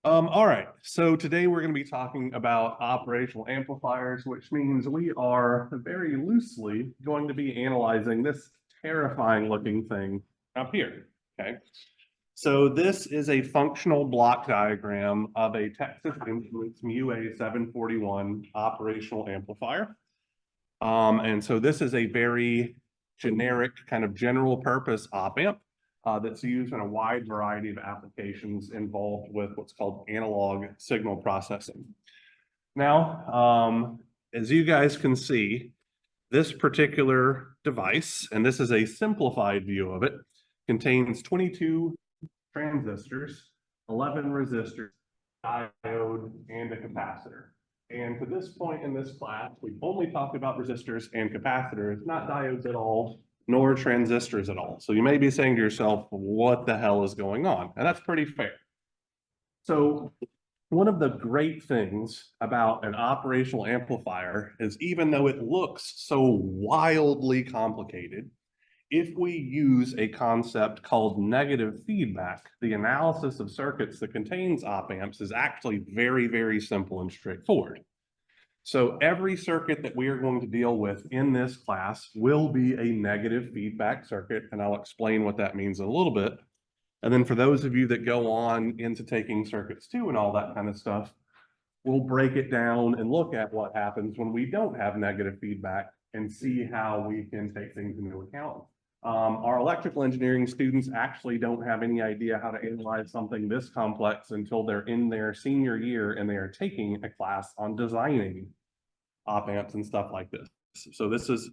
All right, so today we're going to be talking about operational amplifiers, which means we are very loosely going to be analyzing this terrifying looking thing up here, okay? So this is a functional block diagram of a Texas Instruments MUA 741 operational amplifier. And so this is a very generic kind of general purpose op amp that's used in a wide variety of applications involved with what's called analog signal processing. Now, as you guys can see, this particular device, and this is a simplified view of it, contains 22 transistors, 11 resistors, diode, and a capacitor. And to this point in this class, we've only talked about resistors and capacitors, not diodes at all, nor transistors at all. So you may be saying to yourself, what the hell is going on? And that's pretty fair. So one of the great things about an operational amplifier is even though it looks so wildly complicated, if we use a concept called negative feedback, the analysis of circuits that contains op amps is actually very, very simple and straightforward. So every circuit that we are going to deal with in this class will be a negative feedback circuit, and I'll explain what that means in a little bit. And then for those of you that go on into taking circuits 2 and all that kind of stuff, we'll break it down and look at what happens when we don't have negative feedback and see how we can take things into account. Our electrical engineering students actually don't have any idea how to analyze something this complex until they're in their senior year and they are taking a class on designing op amps and stuff like this. So this is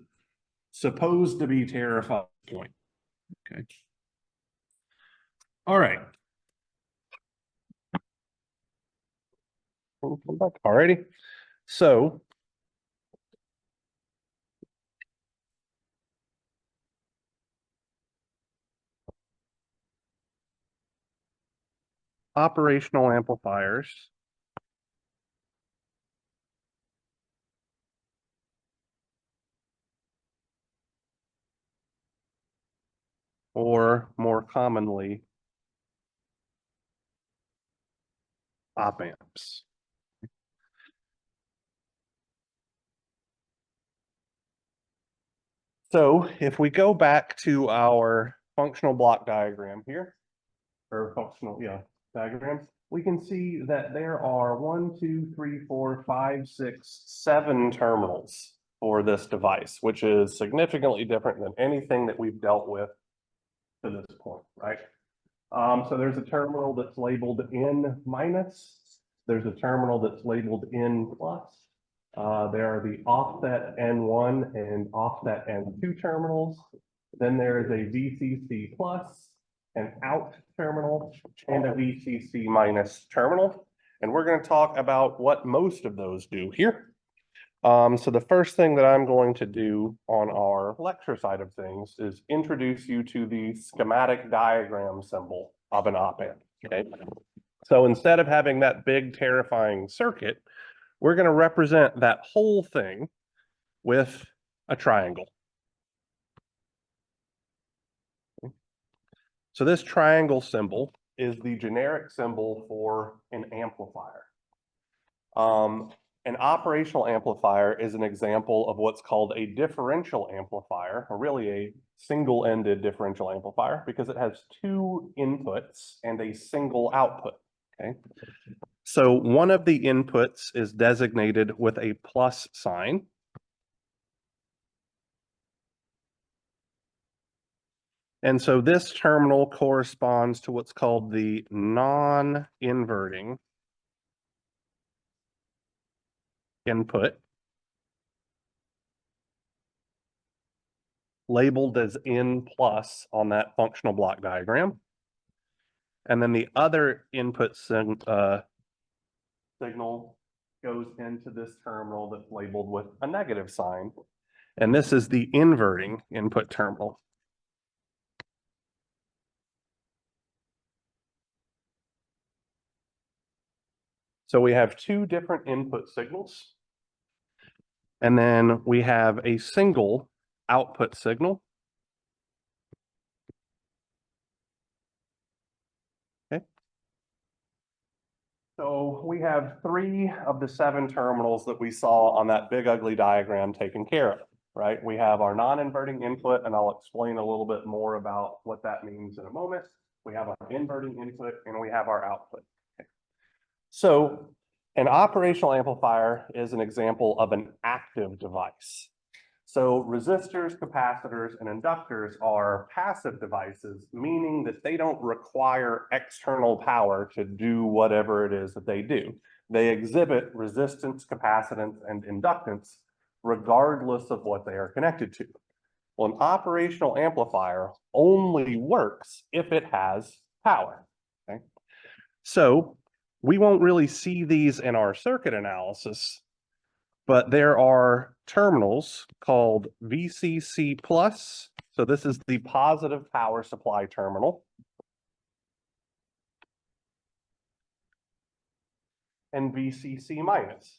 supposed to be terrifying. Okay. All right. We'll come back. Alrighty. So operational amplifiers or more commonly op amps. So if we go back to our functional block diagram here, or functional, diagrams, we can see that there are 1, 2, 3, 4, 5, 6, 7 terminals for this device, which is significantly different than anything that we've dealt with to this point, right? So there's a terminal that's labeled N minus. There's a terminal that's labeled N plus. There are the offset N1 and offset N2 terminals. Then there is a VCC plus, an out terminal, and a VCC minus terminal. And we're going to talk about what most of those do here. So the first thing that I'm going to do on our lecture side of things is introduce you to the schematic diagram symbol of an op amp. Okay. So instead of having that big terrifying circuit, we're going to represent that whole thing with a triangle. So this triangle symbol is the generic symbol for an amplifier. An operational amplifier is an example of what's called a differential amplifier, or really a single-ended differential amplifier, because it has 2 inputs and a single output. Okay. So one of the inputs is designated with a plus sign. And so this terminal corresponds to what's called the non-inverting input, labeled as N plus on that functional block diagram. And then the other input signal goes into this terminal that's labeled with a negative sign. And this is the inverting input terminal. So we have 2 different input signals. And then we have a single output signal. Okay. So we have 3 of the 7 terminals that we saw on that big ugly diagram taken care of, right? We have our non-inverting input, and I'll explain a little bit more about what that means in a moment. We have our inverting input and we have our output. So an operational amplifier is an example of an active device. So resistors, capacitors, and inductors are passive devices, meaning that they don't require external power to do whatever it is that they do. They exhibit resistance, capacitance, and inductance regardless of what they are connected to. Well, an operational amplifier only works if it has power. Okay? So we won't really see these in our circuit analysis, but there are terminals called VCC plus. So this is the positive power supply terminal. And VCC minus,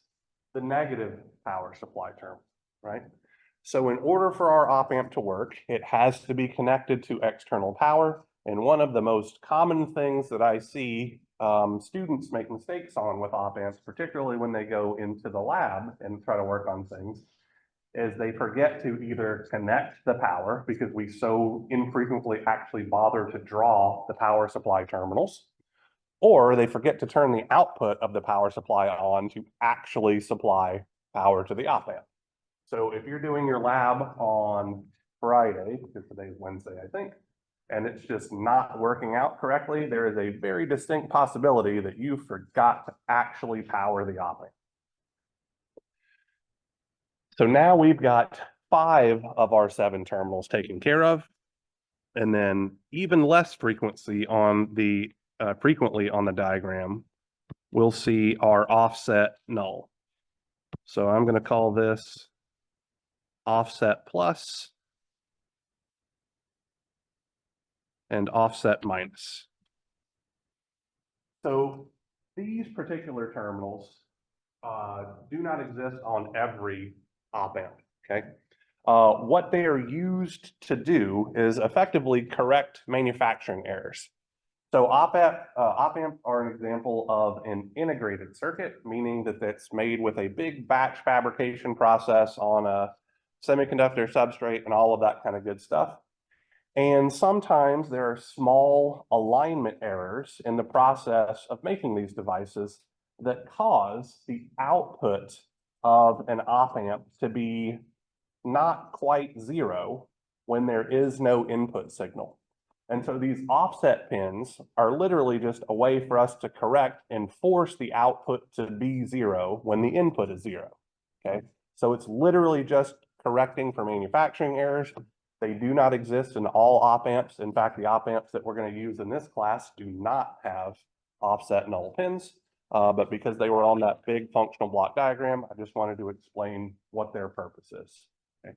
the negative power supply terminal, right? So in order for our op amp to work, it has to be connected to external power. And one of the most common things that I see students make mistakes on with op amps, particularly when they go into the lab and try to work on things, is they forget to either connect the power, because we so infrequently actually bother to draw the power supply terminals, or they forget to turn the output of the power supply on to actually supply power to the op amp. So if you're doing your lab on Friday, because today's Wednesday, I think, and it's just not working out correctly, there is a very distinct possibility that you forgot to actually power the op amp. So now we've got 5 of our 7 terminals taken care of, and then even less frequently on the diagram, we'll see our offset null. So I'm going to call this offset plus and offset minus. So these particular terminals do not exist on every op amp, okay? What they are used to do is effectively correct manufacturing errors. So op amps are an example of an integrated circuit, meaning that it's made with a big batch fabrication process on a semiconductor substrate and all of that kind of good stuff. And sometimes there are small alignment errors in the process of making these devices that cause the output of an op amp to be not quite 0 when there is no input signal. And so these offset pins are literally just a way for us to correct and force the output to be 0 when the input is 0, okay? So it's literally just correcting for manufacturing errors. They do not exist in all op amps. In fact, the op amps that we're going to use in this class do not have offset null pins, but because they were on that big functional block diagram, I just wanted to explain what their purpose is. Okay.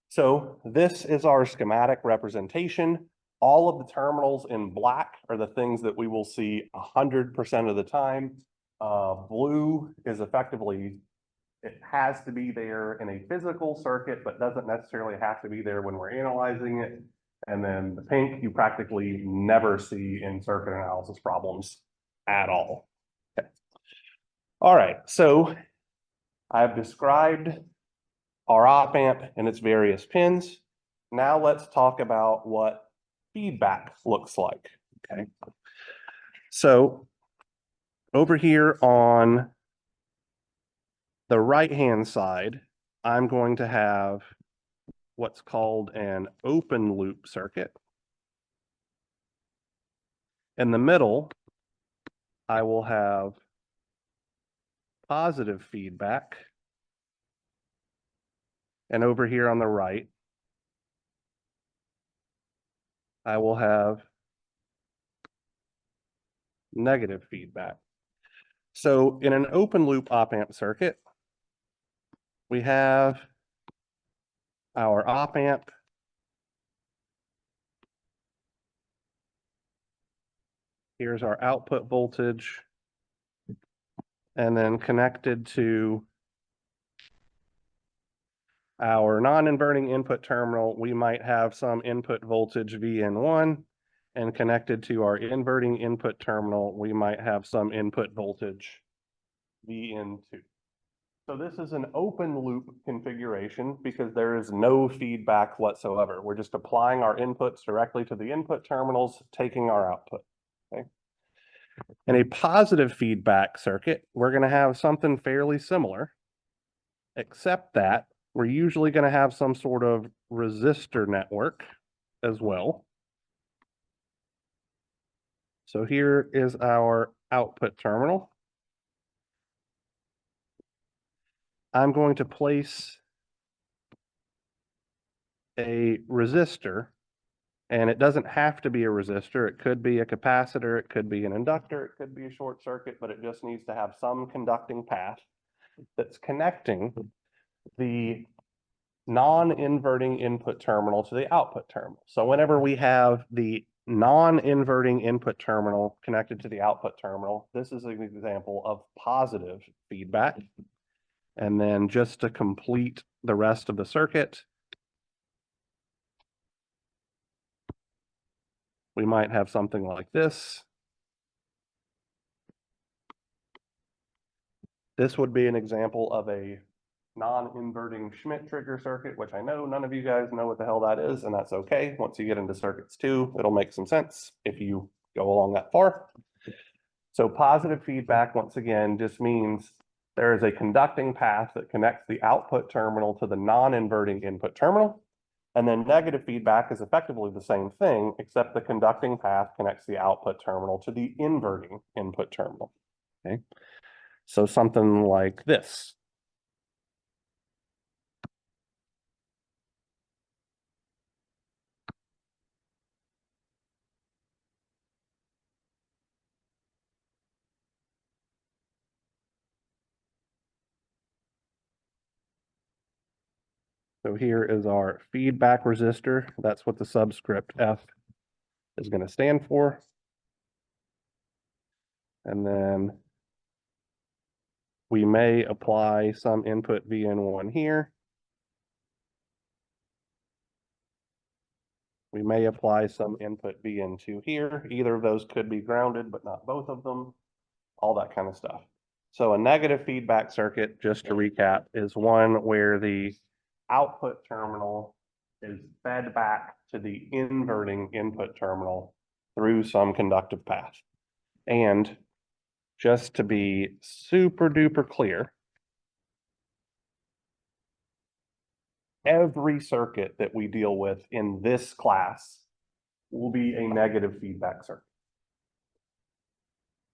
So this is our schematic representation. All of the terminals in black are the things that we will see 100% of the time. Blue is effectively, it has to be there in a physical circuit, but doesn't necessarily have to be there when we're analyzing it. And then the pink, you practically never see in circuit analysis problems at all. Okay. All right, so I've described our op amp and its various pins. Now let's talk about what feedback looks like, okay? So over here on the right-hand side, I'm going to have what's called an open loop circuit. In the middle, I will have positive feedback. And over here on the right, I will have negative feedback. So in an open loop op amp circuit, we have our op amp here's our output voltage, and then connected to our non-inverting input terminal, we might have some input voltage VN1, and connected to our inverting input terminal, we might have some input voltage VN2. So this is an open loop configuration because there is no feedback whatsoever. We're just applying our inputs directly to the input terminals, taking our output. Okay. In a positive feedback circuit, we're going to have something fairly similar, except that we're usually going to have some sort of resistor network as well. So here is our output terminal. I'm going to place a resistor, and it doesn't have to be a resistor. It could be a capacitor, it could be an inductor, it could be a short circuit, but it just needs to have some conducting path that's connecting the non-inverting input terminal to the output terminal. So whenever we have the non-inverting input terminal connected to the output terminal, this is an example of positive feedback. And then just to complete the rest of the circuit, we might have something like this. This would be an example of a non-inverting Schmidt trigger circuit, which I know none of you guys know what the hell that is, and that's okay. Once you get into circuits 2, it'll make some sense if you go along that far. So positive feedback, once again, just means there is a conducting path that connects the output terminal to the non-inverting input terminal. And then negative feedback is effectively the same thing, except the conducting path connects the output terminal to the inverting input terminal. Okay. So something like this. So here is our feedback resistor. That's what the subscript F is going to stand for. And then we may apply some input VN1 here. We may apply some input VN2 here. Either of those could be grounded, but not both of them. All that kind of stuff. So a negative feedback circuit, just to recap, is one where the output terminal is fed back to the inverting input terminal through some conductive path. And just to be super duper clear, every circuit that we deal with in this class will be a negative feedback circuit.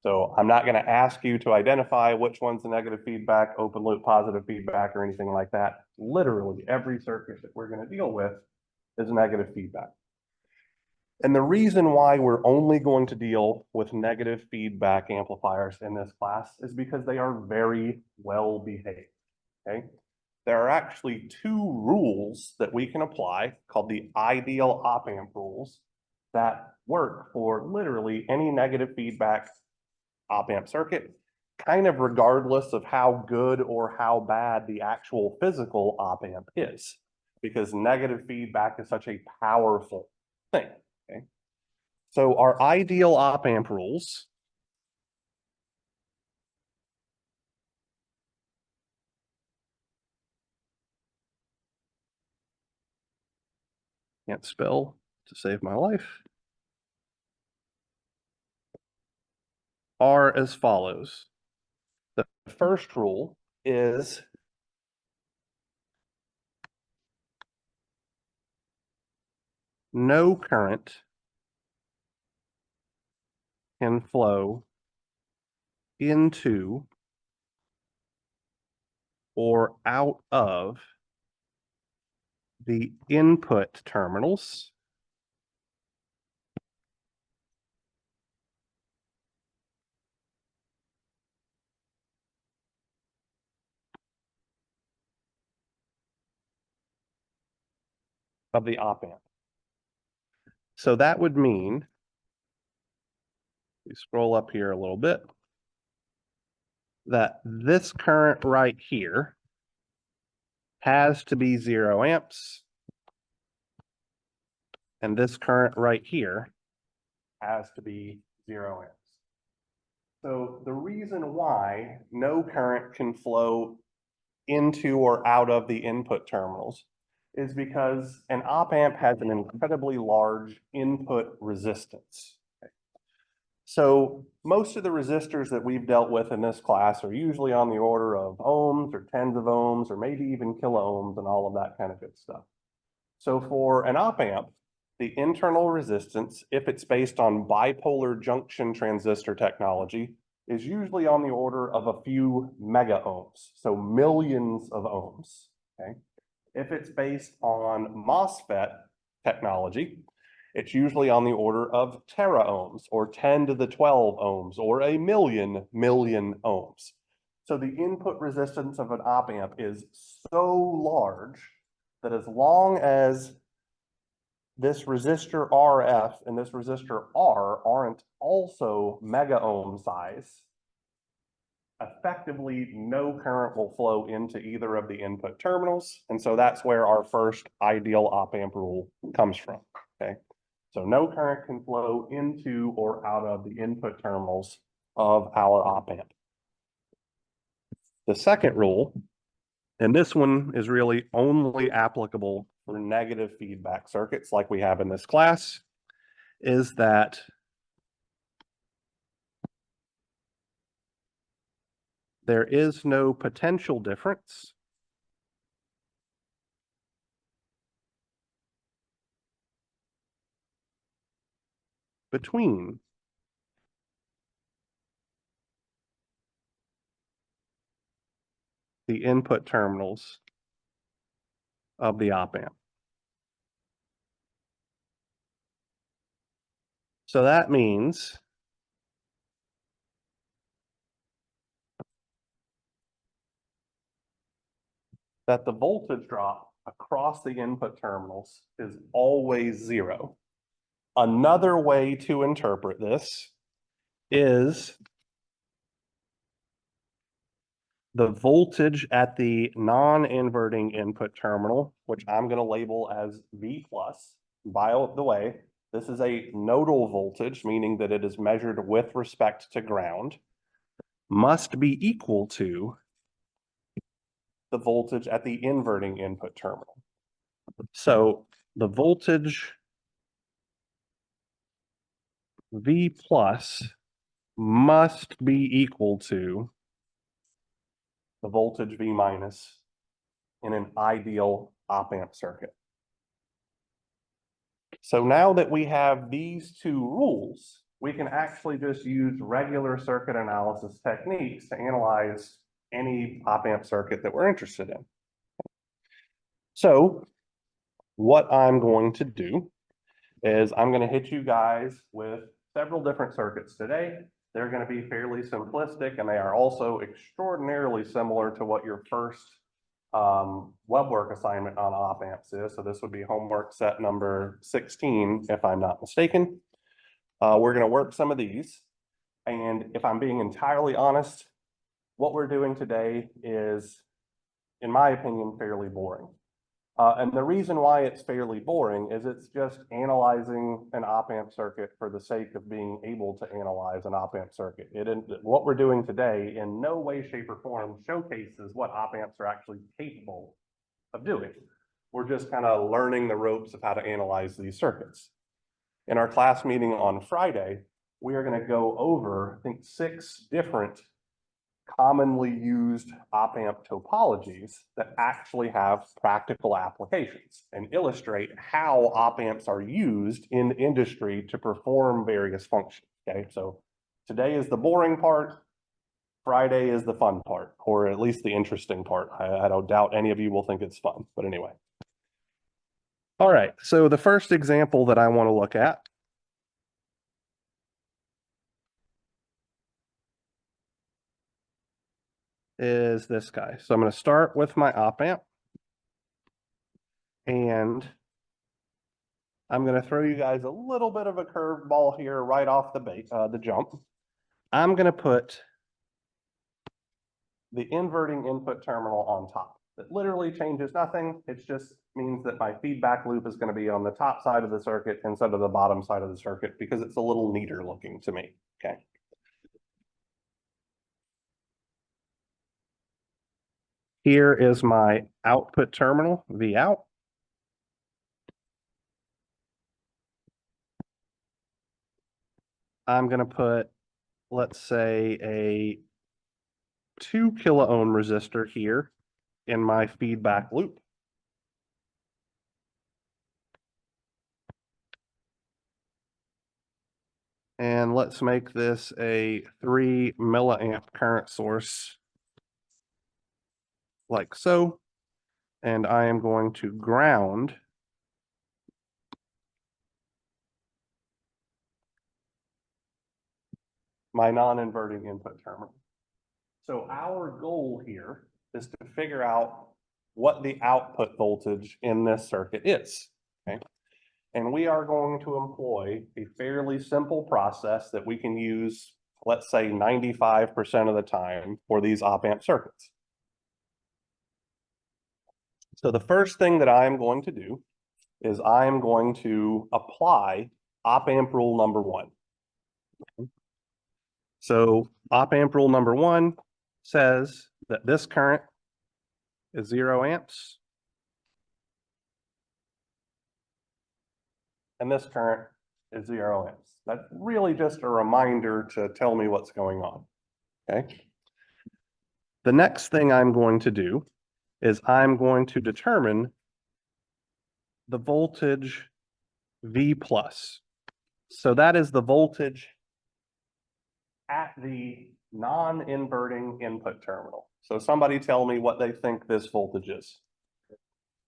So I'm not going to ask you to identify which one's the negative feedback, open loop, positive feedback, or anything like that. Literally every circuit that we're going to deal with is negative feedback. And the reason why we're only going to deal with negative feedback amplifiers in this class is because they are very well behaved, okay? There are actually 2 rules that we can apply called the ideal op-amp rules that work for literally any negative feedback op-amp circuit, kind of regardless of how good or how bad the actual physical op-amp is, because negative feedback is such a powerful thing. Okay? So our ideal op-amp rules can't spell to save my life, are as follows. The first rule is no current can flow into or out of the input terminals of the op-amp. So that would mean, we scroll up here a little bit, that this current right here has to be 0 amps, and this current right here has to be 0 amps. So the reason why no current can flow into or out of the input terminals is because an op amp has an incredibly large input resistance. So most of the resistors that we've dealt with in this class are usually on the order of ohms or tens of ohms or maybe even kilo ohms and all of that kind of good stuff. So for an op amp, the internal resistance, if it's based on bipolar junction transistor technology, is usually on the order of a few mega ohms, so millions of ohms, okay? If it's based on MOSFET technology, it's usually on the order of tera ohms or 10 to the 12 ohms or a million ohms. So the input resistance of an op amp is so large that as long as this resistor RF and this resistor R aren't also mega ohm size, effectively no current will flow into either of the input terminals. And so that's where our first ideal op amp rule comes from, okay? So no current can flow into or out of the input terminals of our op amp. The second rule, and this one is really only applicable for negative feedback circuits like we have in this class, is that there is no potential difference between the input terminals of the op amp. So that means that the voltage drop across the input terminals is always 0. Another way to interpret this is the voltage at the non-inverting input terminal, which I'm going to label as V plus. By the way, this is a nodal voltage, meaning that it is measured with respect to ground, must be equal to the voltage at the inverting input terminal. So the voltage V plus must be equal to the voltage V minus in an ideal op amp circuit. So now that we have these two rules, we can actually just use regular circuit analysis techniques to analyze any op amp circuit that we're interested in. So what I'm going to do is I'm going to hit you guys with several different circuits today. They're going to be fairly simplistic, and they are also extraordinarily similar to what your first web work assignment on op amps is. So this would be homework set number 16, if I'm not mistaken. We're going to work some of these. And if I'm being entirely honest, what we're doing today is, in my opinion, fairly boring. And the reason why it's fairly boring is it's just analyzing an op amp circuit for the sake of being able to analyze an op amp circuit. What we're doing today in no way, shape, or form showcases what op amps are actually capable of doing. We're just kind of learning the ropes of how to analyze these circuits. In our class meeting on Friday, we are going to go over, I think, 6 different commonly used op amp topologies that actually have practical applications and illustrate how op amps are used in industry to perform various functions. Okay, so today is the boring part, Friday is the fun part, or at least the interesting part. I don't doubt any of you will think it's fun, but anyway. All right, so the first example that I want to look at is this guy. So I'm going to start with my op amp, and I'm going to throw you guys a little bit of a curveball here right off the jump. I'm going to put the inverting input terminal on top. that literally changes nothing. It just means that my feedback loop is going to be on the top side of the circuit instead of the bottom side of the circuit because it's a little neater looking to me, okay? Here is my output terminal, V out. I'm going to put, let's say, a 2 kilo ohm resistor here in my feedback loop. And let's make this a 3 milliamp current source like so. And I am going to ground my non-inverting input terminal. So our goal here is to figure out what the output voltage in this circuit is, okay? And we are going to employ a fairly simple process that we can use, let's say 95% of the time for these op-amp circuits. So the first thing that I'm going to do is I'm going to apply op-amp rule number 1. So op-amp rule number 1 says that this current is 0 amps. And this current is 0 amps. That's really just a reminder to tell me what's going on, okay? The next thing I'm going to do is I'm going to determine the voltage V plus. So that is the voltage at the non-inverting input terminal. So somebody tell me what they think this voltage is.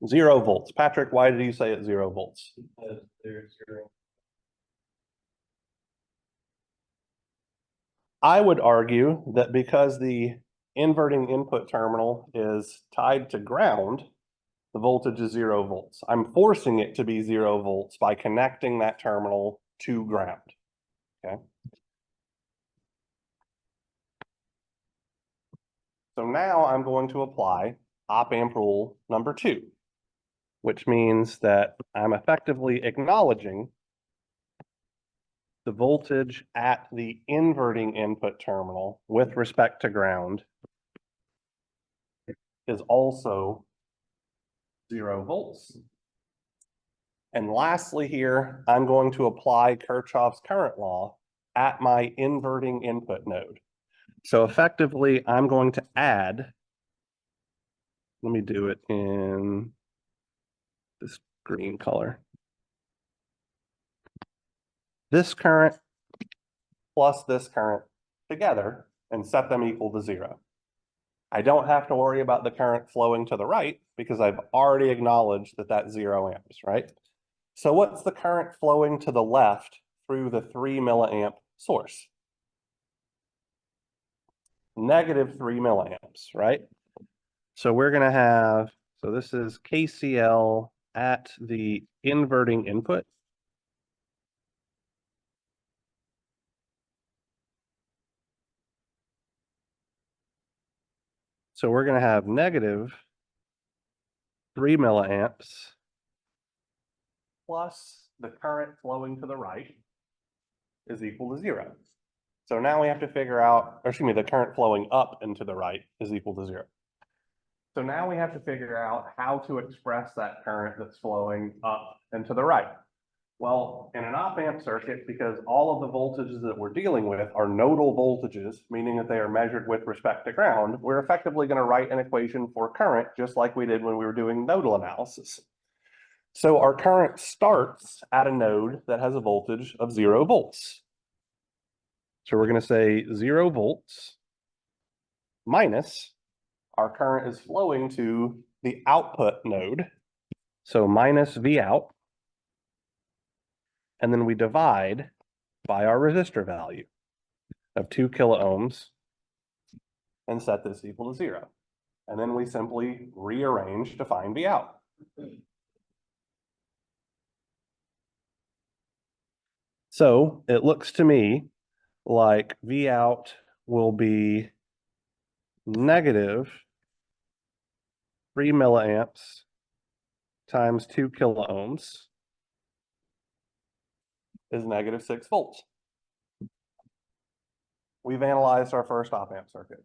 0 volts. Patrick, why did you say it's 0 volts? Because there's 0. I would argue that because the inverting input terminal is tied to ground, the voltage is 0 volts. I'm forcing it to be 0 volts by connecting that terminal to ground, okay? So now I'm going to apply op-amp rule number 2, which means that I'm effectively acknowledging the voltage at the inverting input terminal with respect to ground is also 0 volts. And lastly here, I'm going to apply Kirchhoff's current law at my inverting input node. So effectively, I'm going to add, let me do it in this green color. This current plus this current together and set them equal to 0. I don't have to worry about the current flowing to the right because I've already acknowledged that that's 0 amps, right? So what's the current flowing to the left through the 3 milliamp source? Negative 3 milliamps, right? So we're going to have, so this is KCL at the inverting input. So we're going to have negative 3 milliamps plus the current flowing to the right is equal to 0. So now we have to figure out, or excuse me, the current flowing up and to the right is equal to 0. So now we have to figure out how to express that current that's flowing up and to the right. Well, in an op-amp circuit, because all of the voltages that we're dealing with are nodal voltages, meaning that they are measured with respect to ground, we're effectively going to write an equation for current just like we did when we were doing nodal analysis. So our current starts at a node that has a voltage of 0 volts. So we're going to say 0 volts minus our current is flowing to the output node. So minus V out. And then we divide by our resistor value of 2 kilo ohms and set this equal to 0. And then we simply rearrange to find V out. So it looks to me like V out will be negative 3 milliamps times 2 kiloohms is negative 6 volts. We've analyzed our first op-amp circuit.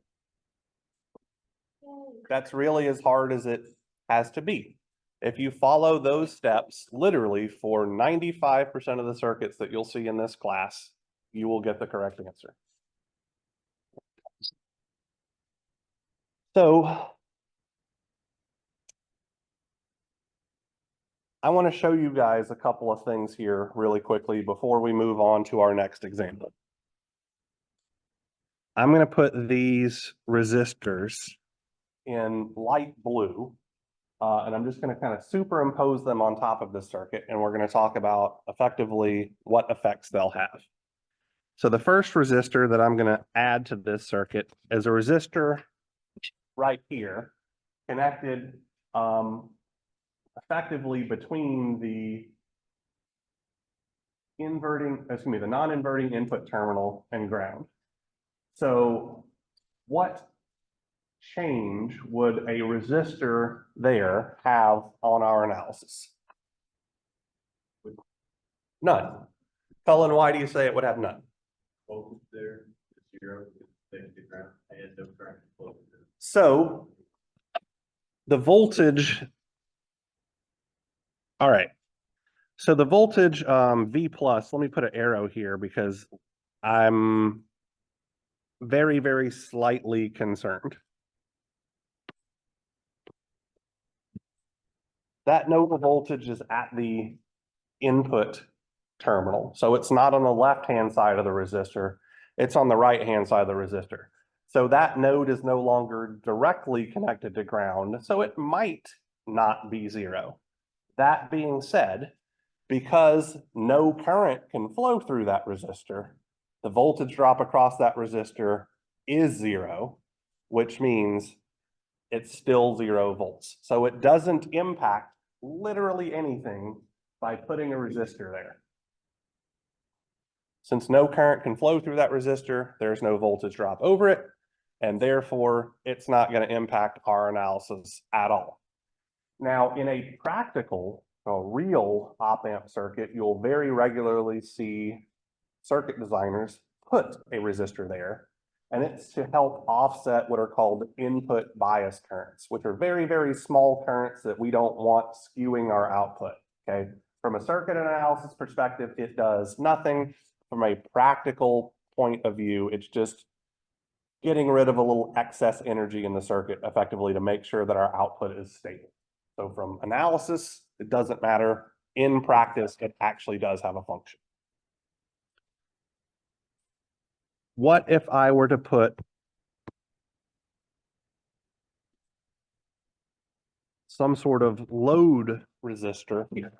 That's really as hard as it has to be. If you follow those steps, literally for 95% of the circuits that you'll see in this class, you will get the correct answer. So I want to show you guys a couple of things here really quickly before we move on to our next example. I'm going to put these resistors in light blue, and I'm just going to kind of superimpose them on top of this circuit, and we're going to talk about effectively what effects they'll have. So the first resistor that I'm going to add to this circuit is a resistor right here, connected effectively between the the non-inverting input terminal and ground. So what change would a resistor there have on our analysis? None. Cullen, why do you say it would have none? Voltage there, 0, ground, and no current flow. So the voltage, all right. So the voltage V plus, let me put an arrow here because I'm very, very slightly concerned. That node of voltage is at the input terminal. So it's not on the left-hand side of the resistor, it's on the right-hand side of the resistor. So that node is no longer directly connected to ground, so it might not be 0. That being said, because no current can flow through that resistor, the voltage drop across that resistor is 0, which means it's still 0 volts. So it doesn't impact literally anything by putting a resistor there. Since no current can flow through that resistor, there's no voltage drop over it, and therefore it's not going to impact our analysis at all. Now, in a practical, real op-amp circuit, you'll very regularly see circuit designers put a resistor there, and it's to help offset what are called input bias currents, which are very, very small currents that we don't want skewing our output, okay? From a circuit analysis perspective, it does nothing. From a practical point of view, it's just getting rid of a little excess energy in the circuit effectively to make sure that our output is stable. So from analysis, it doesn't matter. In practice, it actually does have a function. What if I were to put some sort of load resistor here?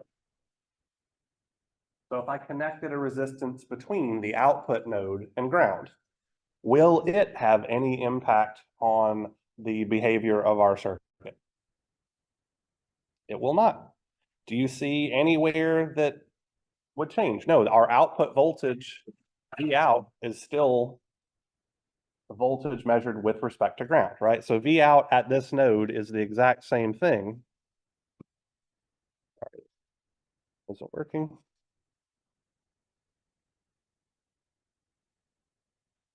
So if I connected a resistance between the output node and ground, will it have any impact on the behavior of our circuit? It will not. Do you see anywhere that would change? No, our output voltage, V out, is still the voltage measured with respect to ground, right? So V out at this node is the exact same thing. Is it working?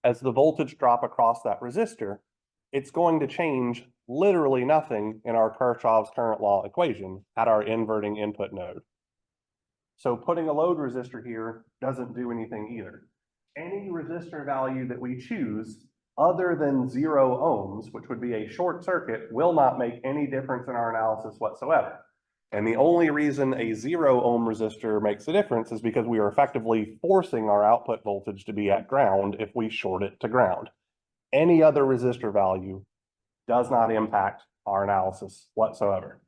As the voltage drop across that resistor, it's going to change literally nothing in our Kirchhoff's current law equation at our inverting input node. So putting a load resistor here doesn't do anything either. Any resistor value that we choose other than 0 ohms, which would be a short circuit, will not make any difference in our analysis whatsoever. And the only reason a 0 ohm resistor makes a difference is because we are effectively forcing our output voltage to be at ground if we short it to ground. Any other resistor value does not impact our analysis whatsoever.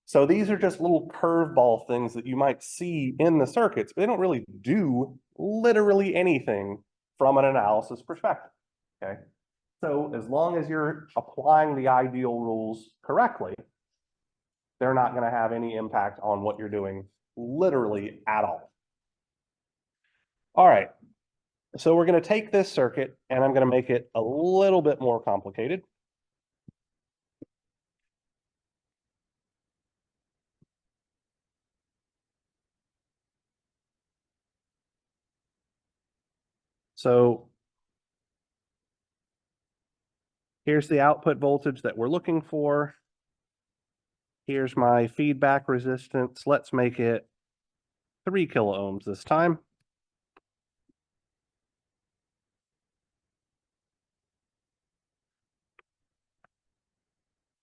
So these are just little curveball things that you might see in the circuits, but they don't really do literally anything from an analysis perspective, okay? So as long as you're applying the ideal rules correctly, they're not going to have any impact on what you're doing literally at all. All right, so we're going to take this circuit and I'm going to make it a little bit more complicated. So here's the output voltage that we're looking for. Here's my feedback resistance. Let's make it 3 kilo ohms this time.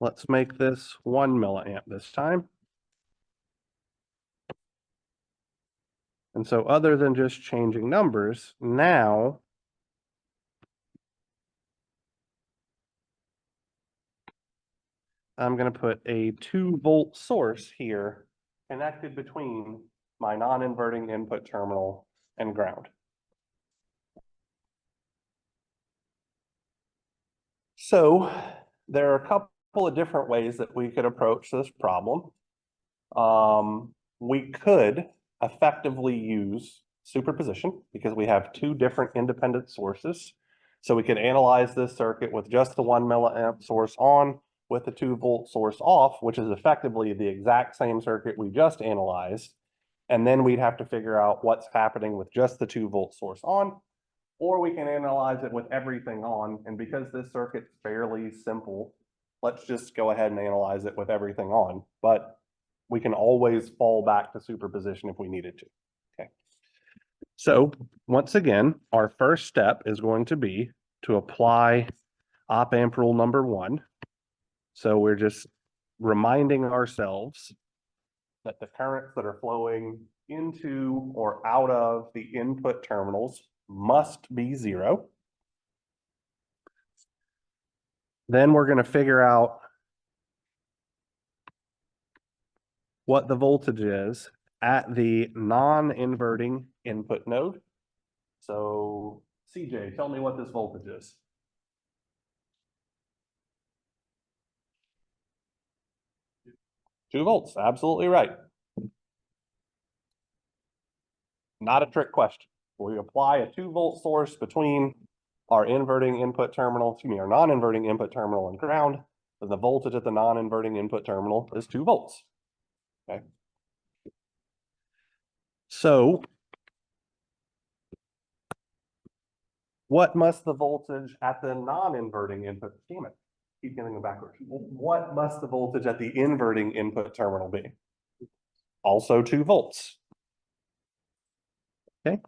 Let's make this 1 milliamp this time. And so other than just changing numbers, now I'm going to put a 2-volt source here connected between my non-inverting input terminal and ground. So there are a couple of different ways that we could approach this problem. We could effectively use superposition because we have 2 different independent sources. So we could analyze this circuit with just the 1 milliamp source on with the 2-volt source off, which is effectively the exact same circuit we just analyzed. And then we'd have to figure out what's happening with just the 2-volt source on, or we can analyze it with everything on. And because this circuit's fairly simple, let's just go ahead and analyze it with everything on. But we can always fall back to superposition if we needed to. Okay. So once again, our first step is going to be to apply op amp rule number 1. So we're just reminding ourselves that the currents that are flowing into or out of the input terminals must be 0. Then we're going to figure out what the voltage is at the non-inverting input node. So CJ, tell me what this voltage is. 2 volts, absolutely right. Not a trick question. We apply a 2-volt source between our inverting input terminal, our non-inverting input terminal and ground, then the voltage at the non-inverting input terminal is 2 volts. Okay. So what must the voltage at the non-inverting input, damn it, keep getting them backwards. What must the voltage at the inverting input terminal be? Also 2 volts. Okay.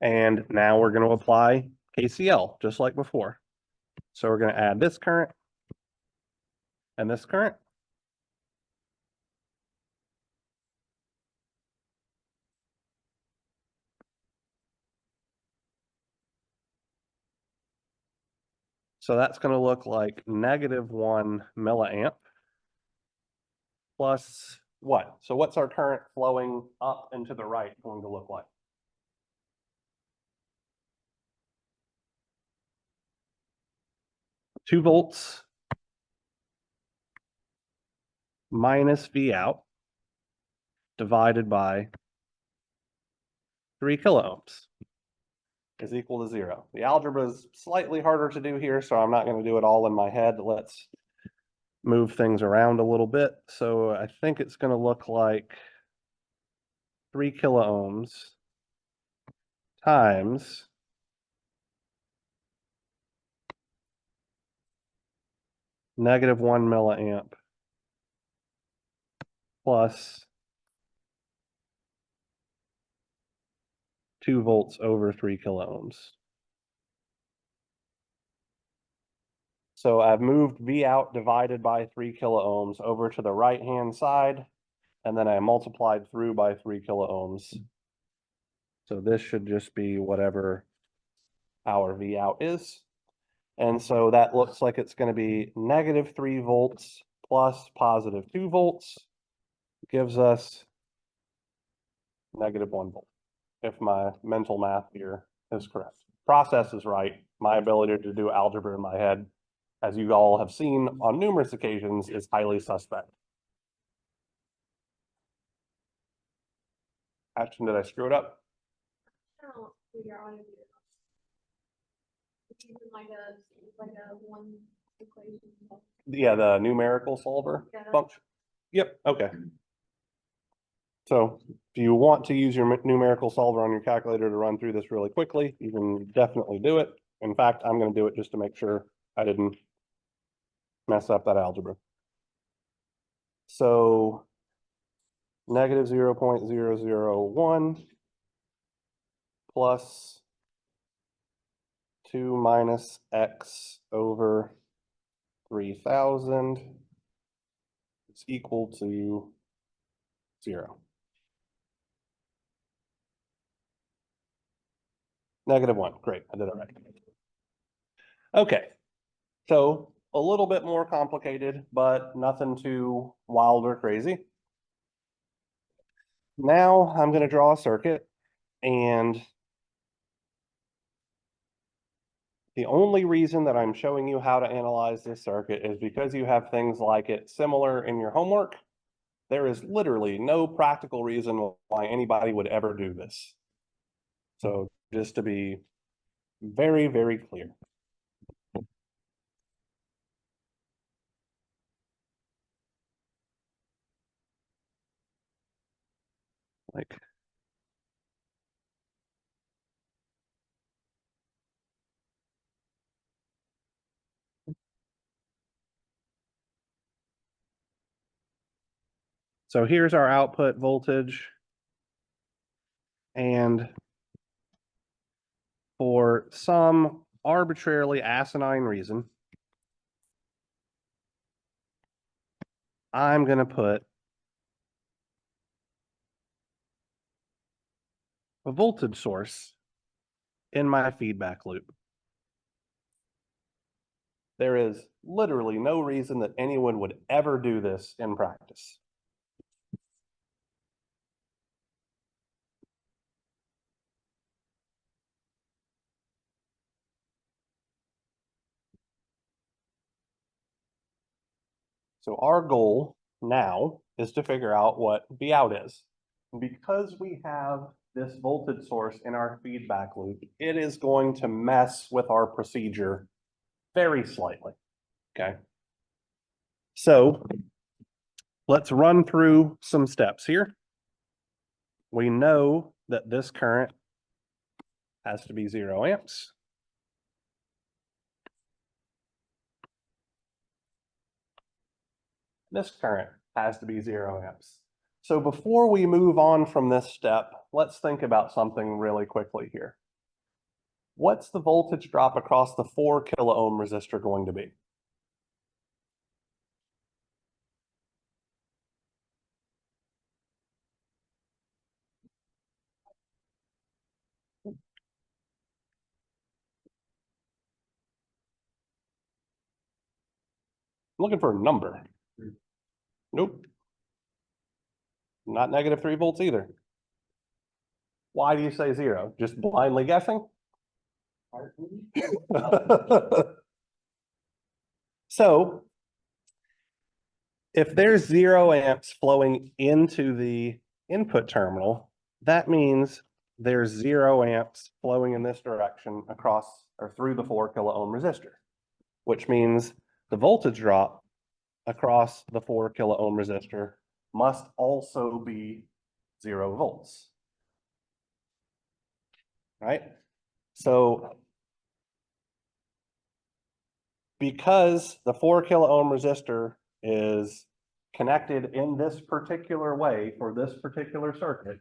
And now we're going to apply KCL just like before. So we're going to add this current and this current. So that's going to look like -1 milliamp plus what? So what's our current flowing up and to the right going to look like? Two volts minus V out divided by 3 kilo ohms is equal to 0. The algebra is slightly harder to do here, so I'm not going to do it all in my head. Let's move things around a little bit. So I think it's going to look like 3 kilo ohms times -1 milliamp plus 2 volts over 3 kilo ohms. So I've moved V out divided by 3 kilo ohms over to the right-hand side, and then I multiplied through by 3 kilo ohms. So this should just be whatever our V out is. And so that looks like it's going to be -3 volts plus +2 volts gives us -1 volt, if my mental math here is correct. Process is right. My ability to do algebra in my head, as you all have seen on numerous occasions, is highly suspect. Ashton, did I screw it up? Yeah, the numerical solver function. Yep, okay. So if you want to use your numerical solver on your calculator to run through this really quickly, you can definitely do it. In fact, I'm going to do it just to make sure I didn't mess up that algebra. So negative 0.001 plus 2 minus x over 3,000 is equal to 0. -1. Great, I did it right. Okay, so a little bit more complicated, but nothing too wild or crazy. Now I'm going to draw a circuit, and the only reason that I'm showing you how to analyze this circuit is because you have things like it similar in your homework. There is literally no practical reason why anybody would ever do this. So just to be very, very clear. Like, so here's our output voltage. And for some arbitrarily asinine reason, I'm going to put a voltage source in my feedback loop. There is literally no reason that anyone would ever do this in practice. So our goal now is to figure out what V out is. Because we have this voltage source in our feedback loop, it is going to mess with our procedure very slightly, okay? So let's run through some steps here. We know that this current has to be 0 amps. This current has to be 0 amps. So before we move on from this step, let's think about something really quickly here. What's the voltage drop across the 4 kilo ohm resistor going to be? I'm looking for a number. Nope. Not -3 volts either. Why do you say 0? Just blindly guessing? So if there's 0 amps flowing into the input terminal, that means there's 0 amps flowing in this direction across or through the 4 kilo ohm resistor, which means the voltage drop across the 4 kilo ohm resistor must also be 0 volts, right? So because the 4 kilo ohm resistor is connected in this particular way for this particular circuit,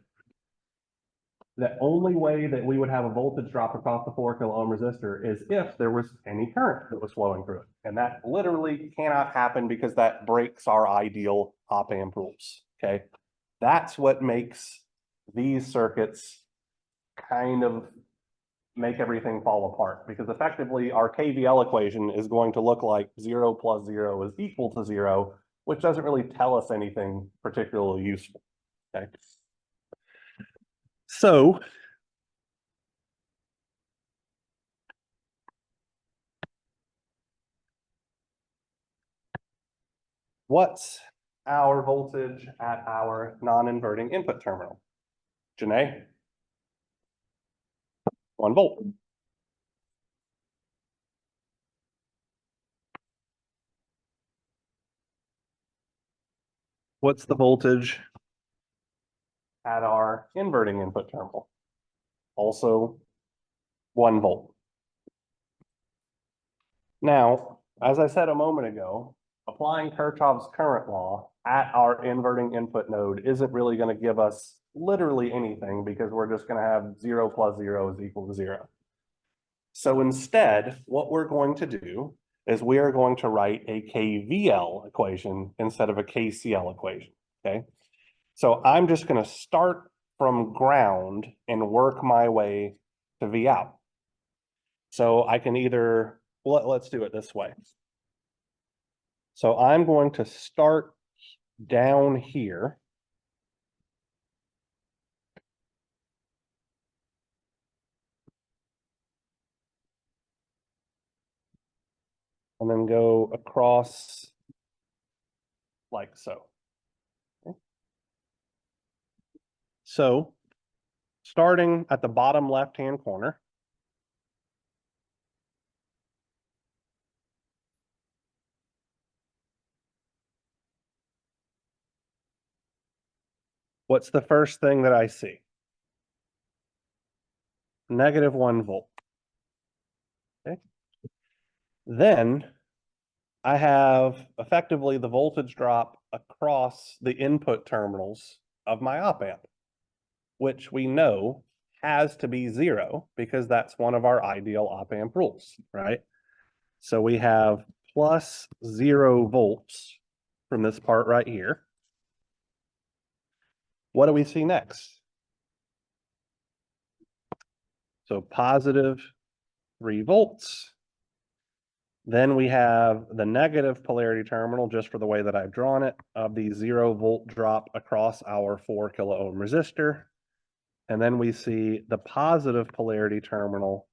the only way that we would have a voltage drop across the 4 kilo ohm resistor is if there was any current that was flowing through it. And that literally cannot happen because that breaks our ideal op amp rules, okay? That's what makes these circuits kind of make everything fall apart, because effectively our KVL equation is going to look like 0 plus 0 is equal to 0, which doesn't really tell us anything particularly useful, okay? So what's our voltage at our non-inverting input terminal? Janae? 1 volt. What's the voltage at our inverting input terminal. Also 1 volt. Now, as I said a moment ago, applying Kirchhoff's current law at our inverting input node isn't really going to give us literally anything because we're just going to have 0 plus 0 is equal to 0. So instead, what we're going to do is we are going to write a KVL equation instead of a KCL equation, okay? So I'm just going to start from ground and work my way to V out. So I can either, let's do it this way. So I'm going to start down here. And then go across like so. Okay. So starting at the bottom left-hand corner, what's the first thing that I see? -1 volt. Okay. Then I have effectively the voltage drop across the input terminals of my op amp, which we know has to be 0 because that's one of our ideal op amp rules, right? So we have plus 0 volts from this part right here. What do we see next? So positive 3 volts. Then we have the negative polarity terminal, just for the way that I've drawn it, of the 0 volt drop across our 4 kilo ohm resistor. And then we see the positive polarity terminal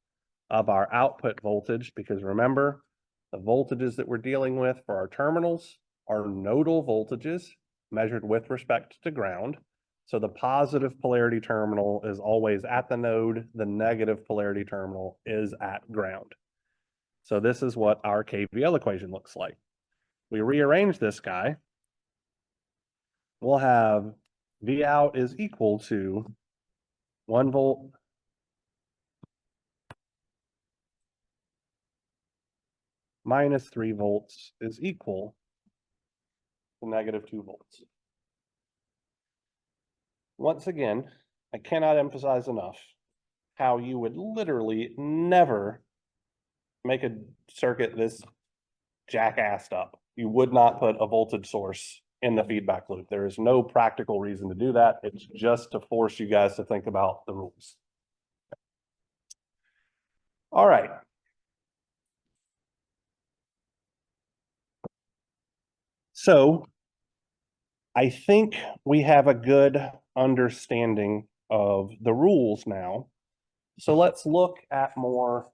of our output voltage, because remember, the voltages that we're dealing with for our terminals are nodal voltages measured with respect to ground. So the positive polarity terminal is always at the node, the negative polarity terminal is at ground. So this is what our KVL equation looks like. We rearrange this guy. We'll have V out is equal to 1 volt minus 3 volts is equal to -2 volts. Once again, I cannot emphasize enough how you would literally never make a circuit this jackassed up. You would not put a voltage source in the feedback loop. There is no practical reason to do that. It's just to force you guys to think about the rules. All right. So I think we have a good understanding of the rules now. So let's look at more.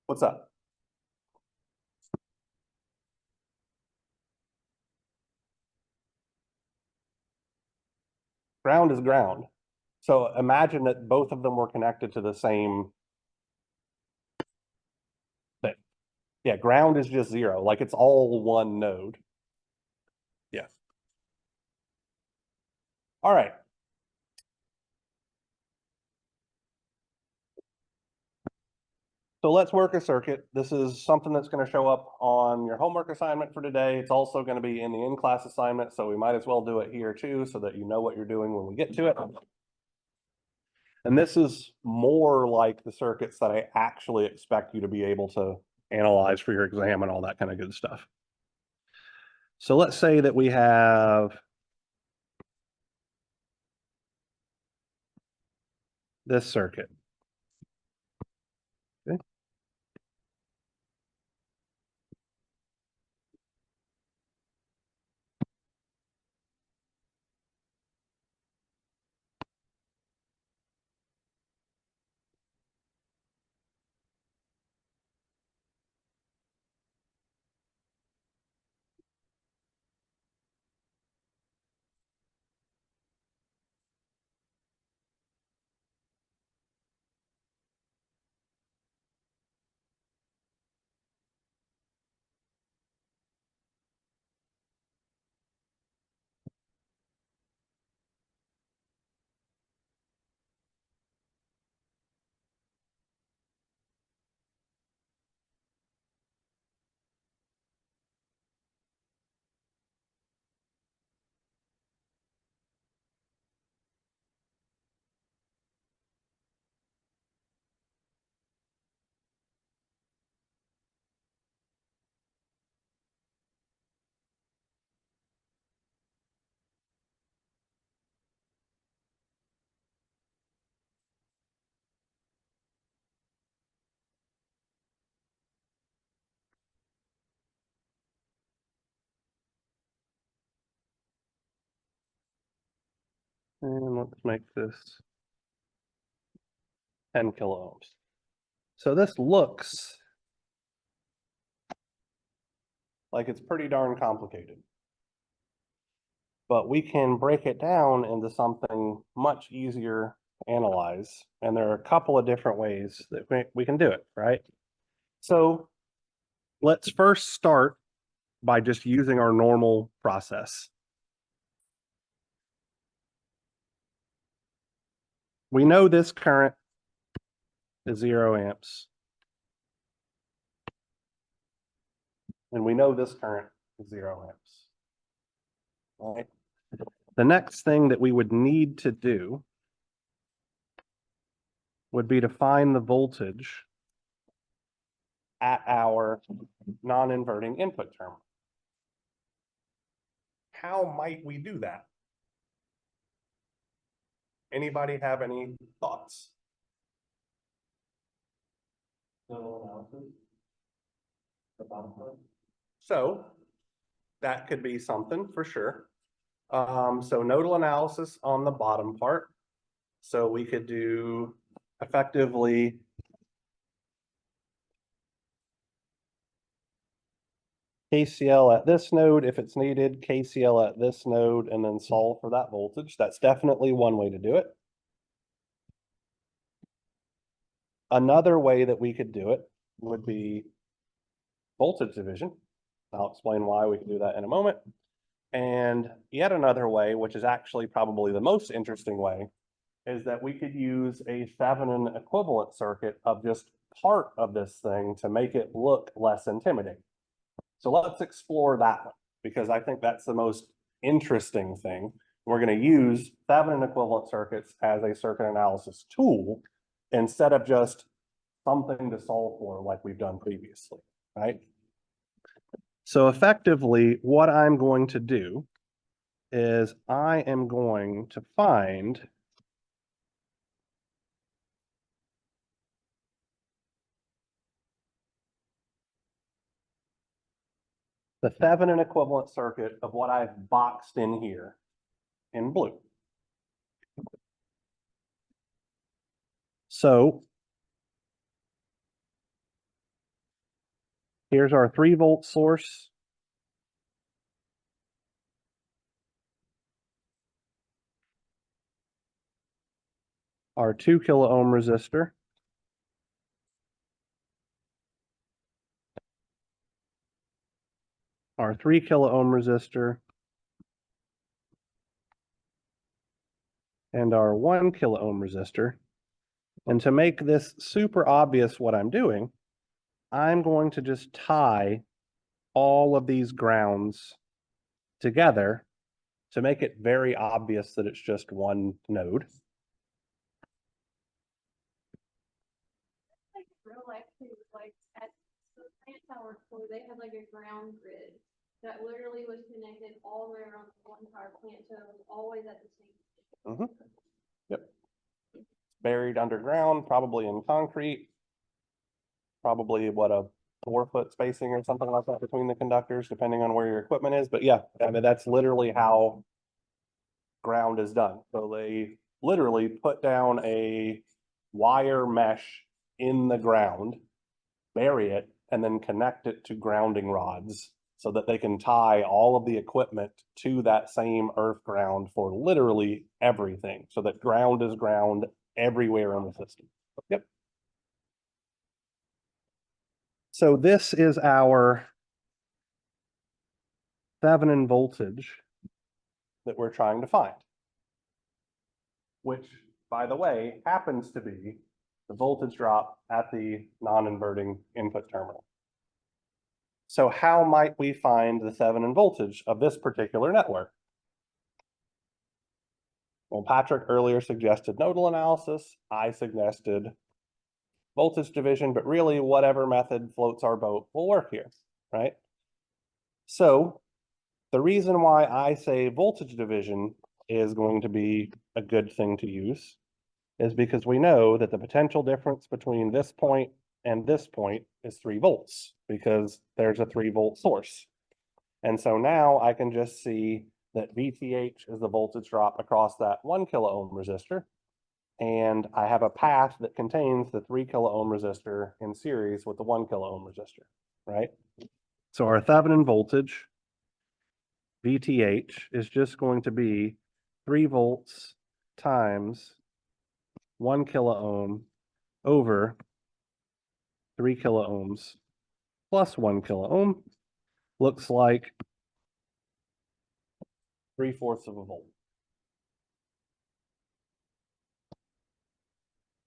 What's up? Ground is ground. So imagine that both of them were connected to the same thing. Yeah, ground is just 0, like it's all one node. Yeah. All right. So let's work a circuit. This is something that's going to show up on your homework assignment for today. It's also going to be in the in-class assignment, so we might as well do it here too so that you know what you're doing when we get to it. And this is more like the circuits that I actually expect you to be able to analyze for your exam and all that kind of good stuff. So let's say that we have this circuit. Okay. And let's make this 10 kilo ohms. So this looks like it's pretty darn complicated. But we can break it down into something much easier to analyze. And there are a couple of different ways that we can do it, right? So let's first start by just using our normal process. We know this current is 0 amps. And we know this current is 0 amps. All right. The next thing that we would need to do would be to find the voltage at our non-inverting input terminal. How might we do that? Anybody have any thoughts? So that could be something for sure. So nodal analysis on the bottom part. So we could do effectively KCL at this node if it's needed, KCL at this node, and then solve for that voltage. That's definitely one way to do it. Another way that we could do it would be voltage division. I'll explain why we can do that in a moment. And yet another way, which is actually probably the most interesting way, is that we could use a Thevenin equivalent circuit of just part of this thing to make it look less intimidating. So let's explore that one, because I think that's the most interesting thing. We're going to use Thevenin equivalent circuits as a circuit analysis tool instead of just something to solve for like we've done previously, right? So effectively, what I'm going to do is I am going to find the Thevenin equivalent circuit of what I've boxed in here in blue. So here's our 3-volt source. Our 2 kilo ohm resistor. Our 3 kilo ohm resistor. And our 1 kilo ohm resistor. And to make this super obvious what I'm doing, I'm going to just tie all of these grounds together to make it very obvious that it's just one node. Like real life too, like at the plant tower where they had like a ground grid that literally was connected all the way around the whole entire plant, so it was always at the same. Mm-hmm. Yep. Buried underground, probably in concrete. Probably what, a 4-foot spacing or something like that between the conductors, depending on where your equipment is. But yeah, I mean, that's literally how ground is done. So they literally put down a wire mesh in the ground, bury it, and then connect it to grounding rods so that they can tie all of the equipment to that same earth ground for literally everything. So that ground is ground everywhere in the system. Yep. So this is our Thevenin voltage that we're trying to find, which, by the way, happens to be the voltage drop at the non-inverting input terminal. So how might we find the Thevenin voltage of this particular network? Well, Patrick earlier suggested nodal analysis. I suggested voltage division, but really whatever method floats our boat will work here, right? So the reason why I say voltage division is going to be a good thing to use is because we know that the potential difference between this point and this point is 3 volts because there's a 3-volt source. And so now I can just see that VTH is the voltage drop across that 1 kilo ohm resistor. And I have a path that contains the 3 kilo ohm resistor in series with the 1 kilo ohm resistor, right? So our Thevenin voltage, VTH, is just going to be 3 volts times 1 kilo ohm over 3 kilo ohms plus 1 kilo ohm. Looks like 3/4 of a volt.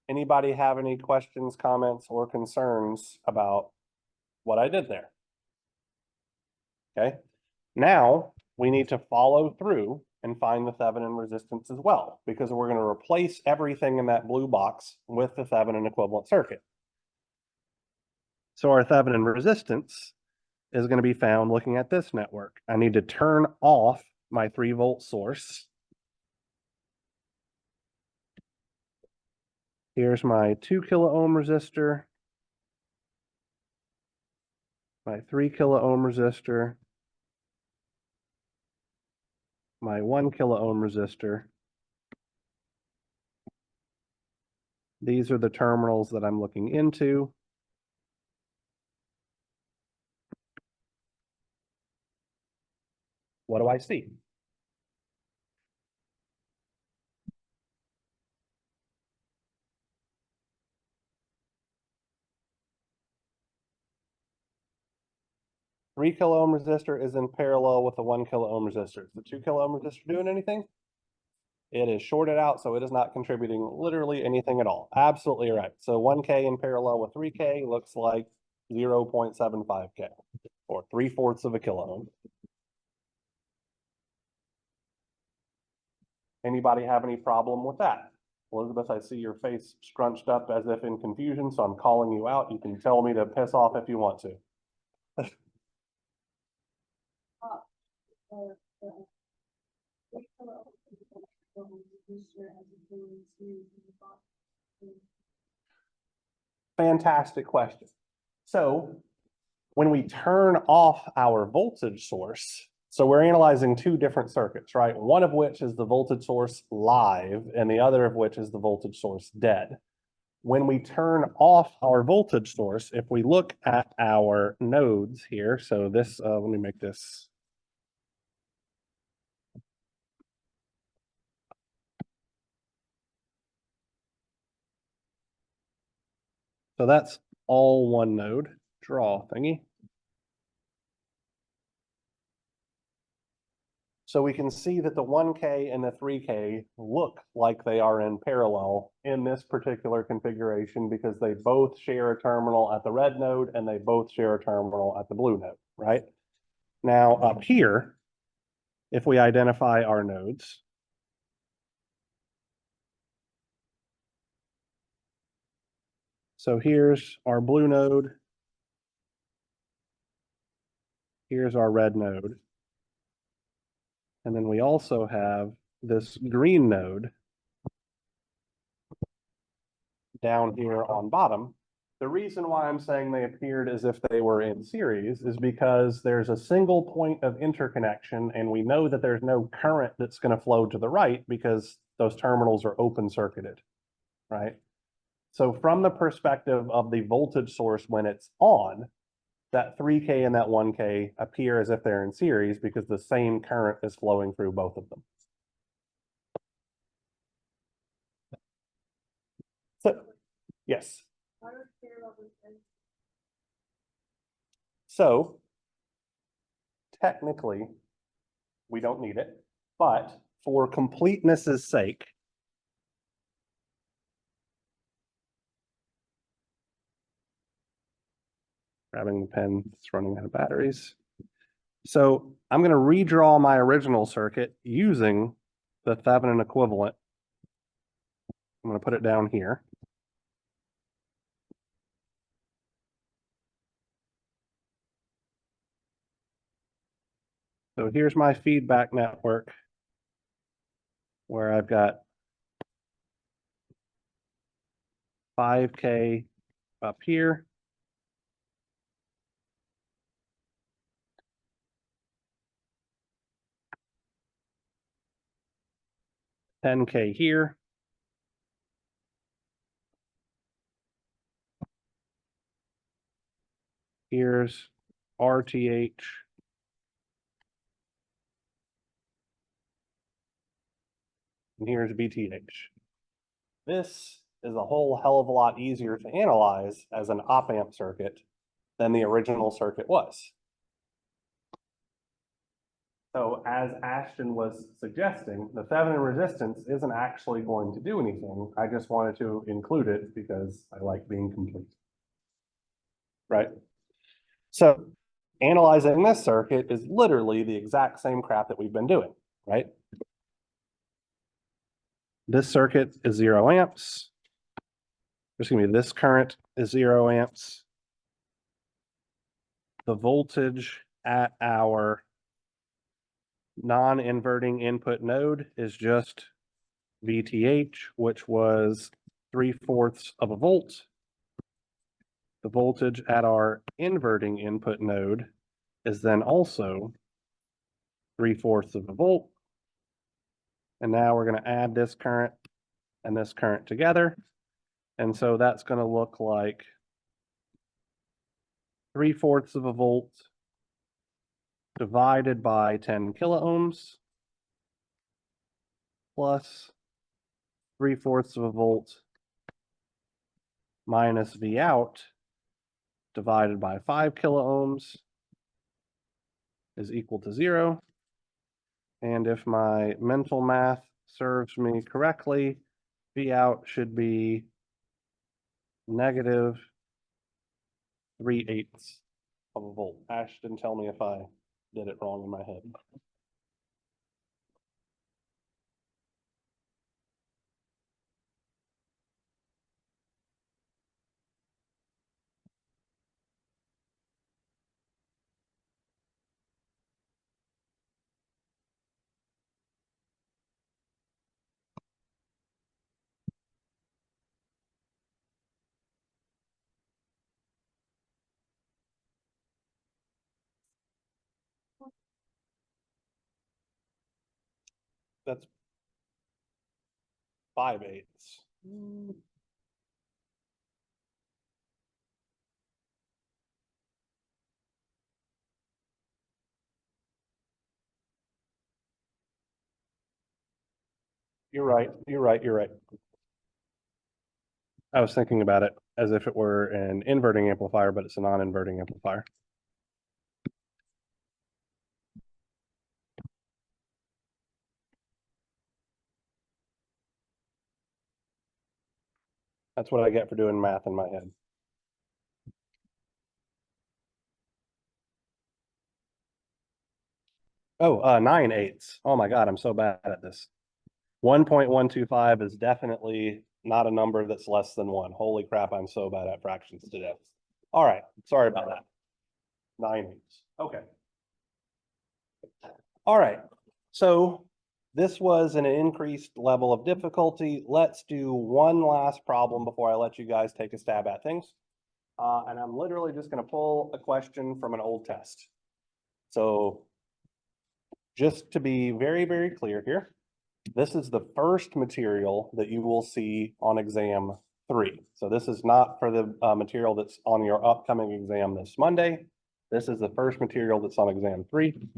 Anybody have any questions, comments, or concerns about what I did there? Okay, now we need to follow through and find the Thevenin resistance as well, because we're going to replace everything in that blue box with the Thevenin equivalent circuit. So our Thevenin resistance is going to be found looking at this network. I need to turn off my 3-volt source. Here's my 2 kilo ohm resistor, my 3 kilo ohm resistor, my 1 kilo ohm resistor. These are the terminals that I'm looking into. What do I see? Three kilo ohm resistor is in parallel with the 1 kilo ohm resistor. Is the 2 kilo ohm resistor doing anything? It is shorted out, so it is not contributing literally anything at all. Absolutely right. So 1K in parallel with 3K looks like 0.75K, or 3/4 of a kilo ohm. Anybody have any problem with that? Elizabeth, I see your face scrunched up as if in confusion, so I'm calling you out. You can tell me to piss off if you want to. Fantastic question. So when we turn off our voltage source, so we're analyzing two different circuits, right? One of which is the voltage source live, and the other of which is the voltage source dead. When we turn off our voltage source, if we look at our nodes here, so this, let me make this. So that's all one node draw thingy. So we can see that the 1K and the 3K look like they are in parallel in this particular configuration because they both share a terminal at the red node and they both share a terminal at the blue node, right? Now up here, if we identify our nodes, so here's our blue node, here's our red node, and then we also have this green node down here on bottom. The reason why I'm saying they appeared as if they were in series is because there's a single point of interconnection, and we know that there's no current that's going to flow to the right because those terminals are open circuited, right? So from the perspective of the voltage source when it's on, that 3K and that 1K appear as if they're in series because the same current is flowing through both of them. So, yes. So technically, we don't need it, but for completeness's sake, grabbing the pen, it's running out of batteries. So I'm going to redraw my original circuit using the Thevenin equivalent. I'm going to put it down here. So here's my feedback network where I've got 5K up here. 10K here. Here's RTH. And here's BTH. This is a whole hell of a lot easier to analyze as an op-amp circuit than the original circuit was. So as Ashton was suggesting, the Thevenin resistance isn't actually going to do anything. I just wanted to include it because I like being complete. Right? So analyzing this circuit is literally the exact same crap that we've been doing, right? This circuit is 0 amps. Excuse me, this current is 0 amps. The voltage at our non-inverting input node is just VTH, which was 3/4 of a volt. The voltage at our inverting input node is then also 3/4 of a volt. And now we're going to add this current and this current together. And so that's going to look like 3/4 of a volt divided by 10 kiloohms plus 3/4 of a volt minus V out divided by 5 kiloohms is equal to 0. And if my mental math serves me correctly, V out should be negative 3/8 of a volt. Ashton, tell me if I did it wrong in my head. That's 5/8. You're right. You're right. You're right. I was thinking about it as if it were an inverting amplifier, but it's a non-inverting amplifier. That's what I get for doing math in my head. Oh, 9/8. Oh my God, I'm so bad at this. 1.125 is definitely not a number that's less than 1. Holy crap, I'm so bad at fractions today. All right, sorry about that. 9/8. Okay. All right, so this was an increased level of difficulty. Let's do one last problem before I let you guys take a stab at things. And I'm literally just going to pull a question from an old test. So just to be very, very clear here, this is the first material that you will see on exam 3. So this is not for the material that's on your upcoming exam this Monday. This is the first material that's on exam 3.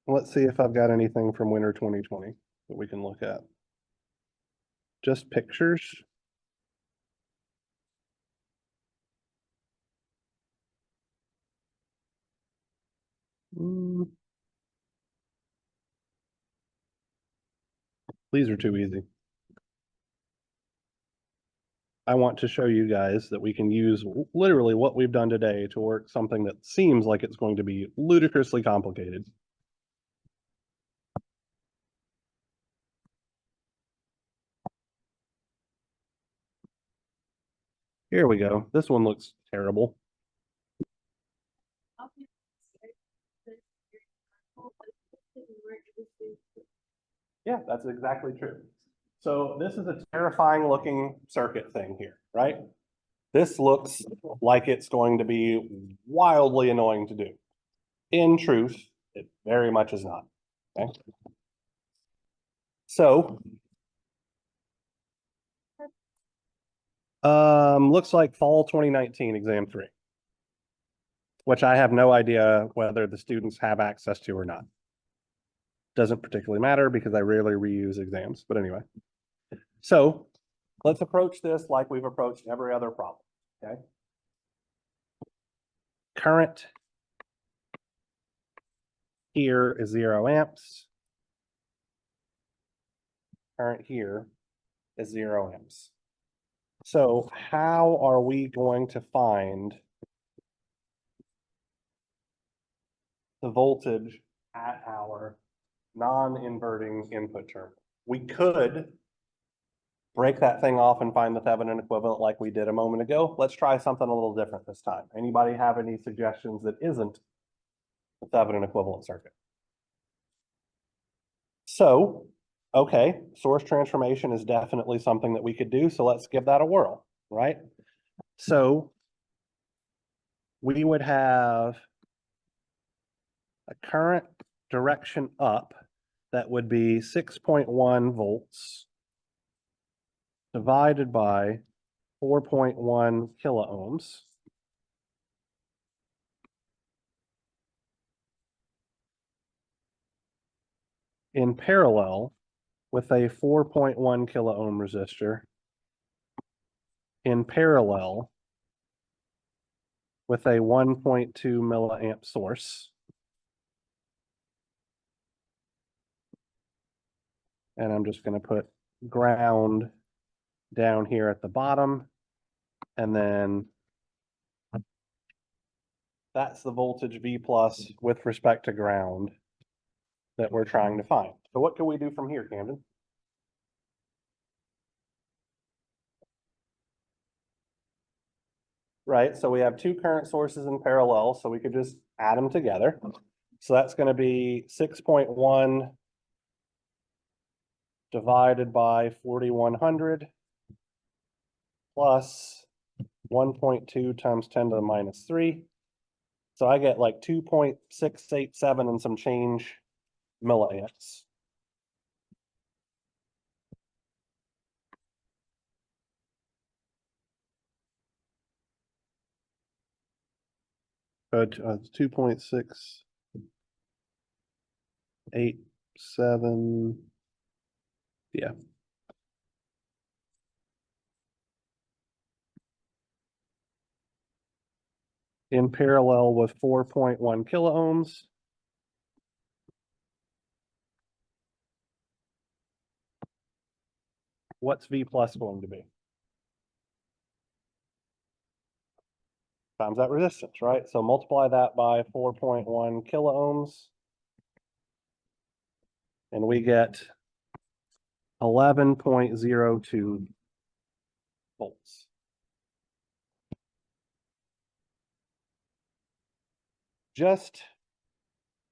Let's see if I've got anything from winter 2020 that we can look at. Just pictures. These are too easy. I want to show you guys that we can use literally what we've done today to work something that seems like it's going to be ludicrously complicated. Here we go. This one looks terrible. Yeah, that's exactly true. So this is a terrifying looking circuit thing here, right? This looks like it's going to be wildly annoying to do. In truth, it very much is not. Okay. So looks like fall 2019 exam 3, which I have no idea whether the students have access to or not. Doesn't particularly matter because I rarely reuse exams, but anyway. So let's approach this like we've approached every other problem, okay? Current here is 0 amps. Current here is 0 amps. So how are we going to find the voltage at our non-inverting input terminal? We could break that thing off and find the Thevenin equivalent like we did a moment ago. Let's try something a little different this time. Anybody have any suggestions that isn't the Thevenin equivalent circuit? So, okay, source transformation is definitely something that we could do, so let's give that a whirl, right? So we would have a current direction up that would be 6.1 volts divided by 4.1 kiloohms. In parallel with a 4.1 kilo ohm resistor in parallel with a 1.2 milliamp source. And I'm just going to put ground down here at the bottom. And then that's the voltage V plus with respect to ground that we're trying to find. So what can we do from here, Camden? Right, so we have two current sources in parallel, so we could just add them together. So that's going to be 6.1 divided by 4,100 plus 1.2 times 10 to the minus 3. So I get like 2.687 and some change milliamps. But 2.687. Yeah. In parallel with 4.1 kilo ohms. What's V plus going to be? Times that resistance, right? So multiply that by 4.1 kilo ohms. And we get 11.02 volts. Just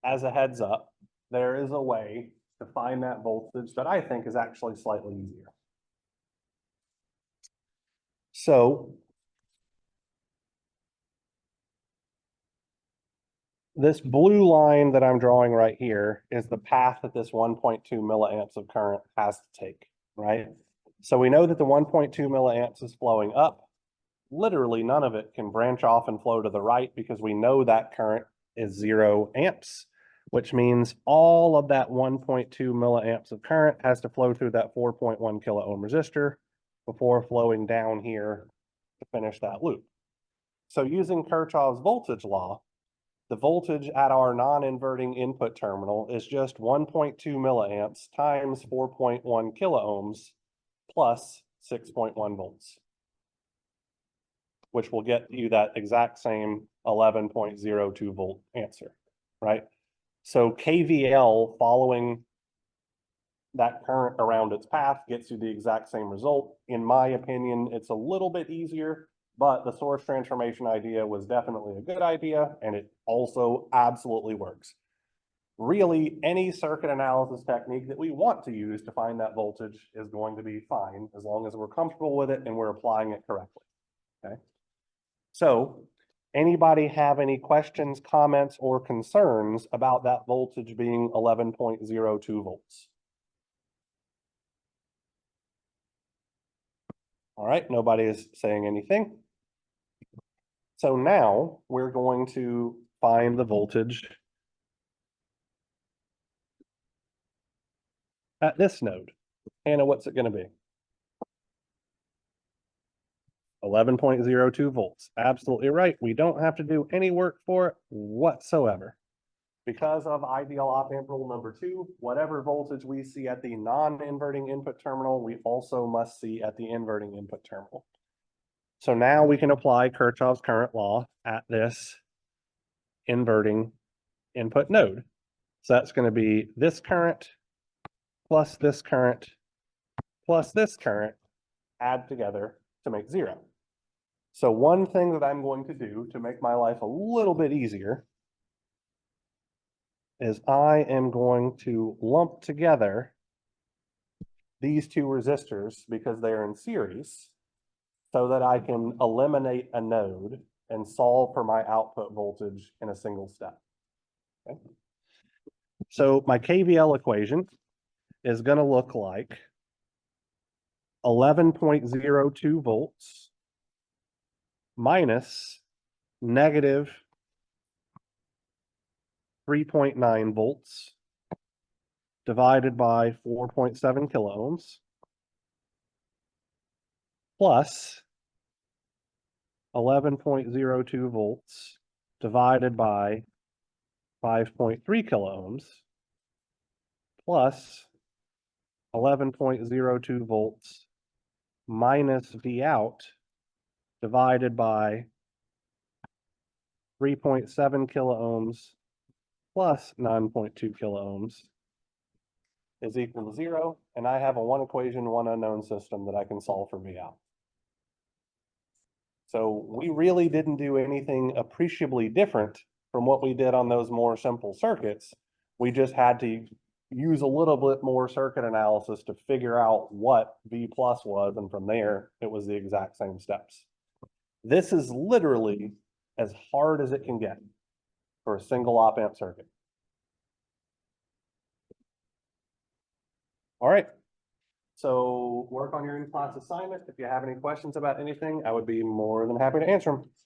as a heads up, there is a way to find that voltage that I think is actually slightly easier. So this blue line that I'm drawing right here is the path that this 1.2 milliamps of current has to take, right? So we know that the 1.2 milliamps is flowing up. Literally none of it can branch off and flow to the right because we know that current is 0 amps, which means all of that 1.2 milliamps of current has to flow through that 4.1 kilo ohm resistor before flowing down here to finish that loop. So using Kirchhoff's voltage law, the voltage at our non-inverting input terminal is just 1.2 milliamps times 4.1 kilo ohms plus 6.1 volts, which will get you that exact same 11.02 volt answer, right? So KVL following that current around its path gets you the exact same result. In my opinion, it's a little bit easier, but the source transformation idea was definitely a good idea, and it also absolutely works. really any circuit analysis technique that we want to use to find that voltage is going to be fine, as long as we're comfortable with it and we're applying it correctly, okay? So, anybody have any questions, comments, or concerns about that voltage being 11.02 volts? All right, nobody is saying anything. So now we're going to find the voltage at this node. Hannah, what's it going to be? 11.02 volts. Absolutely right. We don't have to do any work for it whatsoever. Because of ideal op-amp rule number 2, whatever voltage we see at the non-inverting input terminal, we also must see at the inverting input terminal. So now we can apply Kirchhoff's current law at this inverting input node. So that's going to be this current plus this current plus this current add together to make 0. So one thing that I'm going to do to make my life a little bit easier is I am going to lump together these two resistors because they're in series so that I can eliminate a node and solve for my output voltage in a single step. Okay. So my KVL equation is going to look like 11.02 volts minus negative 3.9 volts divided by 4.7 kiloohms plus 11.02 volts divided by 5.3 kiloohms plus 11.02 volts minus V out divided by 3.7 kiloohms plus 9.2 kiloohms is equal to 0, and I have a one equation, one unknown system that I can solve for V out. So we really didn't do anything appreciably different from what we did on those more simple circuits. We just had to use a little bit more circuit analysis to figure out what V plus was, and from there, it was the exact same steps. This is literally as hard as it can get for a single op-amp circuit. All right. So work on your in-class assignment. If you have any questions about anything, I would be more than happy to answer them.